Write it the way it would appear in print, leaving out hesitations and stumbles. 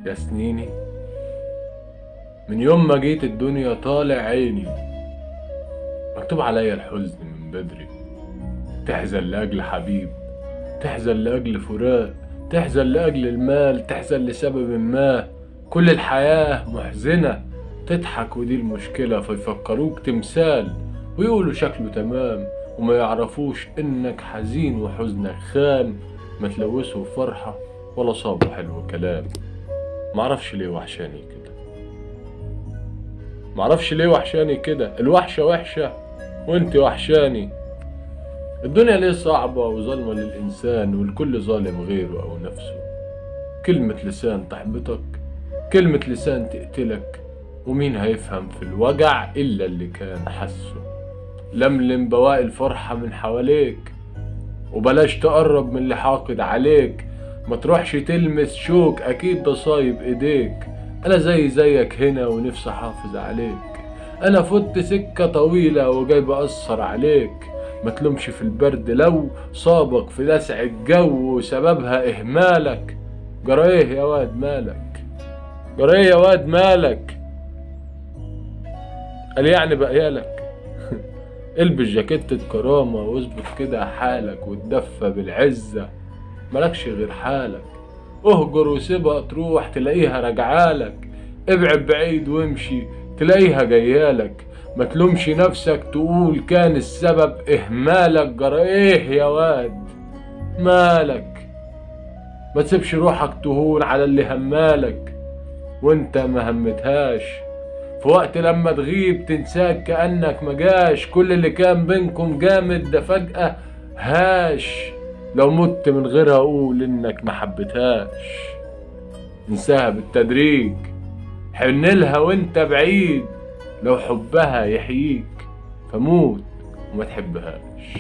يا سنيني، من يوم ما جيت الدنيا طالع عيني، مكتوب عليا الحزن من بدري. تحزن لأجل حبيب، تحزن لأجل فراق، تحزن لأجل المال، تحزن لسبب ما. كل الحياة محزنة، تضحك ودي المشكلة، فيفكروك تمثال ويقولوا شكله تمام، وما يعرفوش انك حزين وحزنك خام. ما تلوثه فرحة ولا صابه حلو كلام. معرفش ليه وحشاني كده، معرفش ليه وحشاني كده. الوحشة وحشة وانت وحشاني. الدنيا ليه صعبة وظلمة للإنسان، والكل ظالم غيره أو نفسه. كلمة لسان تحبطك، كلمة لسان تقتلك، ومين هيفهم في الوجع إلا اللي كان حسه. لملم بواقي الفرحة من حواليك، وبلاش تقرب من اللي حاقد عليك. ما تروحش تلمس شوك، أكيد ده صايب إيديك. أنا زيك هنا ونفسي أحافظ عليك. أنا فت سكة طويلة وجاي بأثر عليك. ما تلومش في البرد لو صابك في لسع الجو وسببها إهمالك. جرى إيه يا واد مالك؟ جرى إيه يا واد مالك؟ قال يعني بقيالك. البس جاكيت الكرامة واظبط كده حالك وتدفى بالعزة. ملكش غير حالك. اهجر وسيبها تروح تلاقيها راجعالك. ابعد بعيد وامشي تلاقيها جايالك. ما تلومش نفسك تقول كان السبب اهمالك. جرى ايه يا واد مالك؟ ما تسيبش روحك تهون على اللي همالك وانت ما همتهاش. في وقت لما تغيب تنساك كأنك مجاش. كل اللي كان بينكم جامد ده فجأة هاش. لو مت من غيرها قول انك ما حبتهاش. انساها بالتدريج، حنلها وانت بعيد. لو حبها يحييك فموت وما تحبهاش.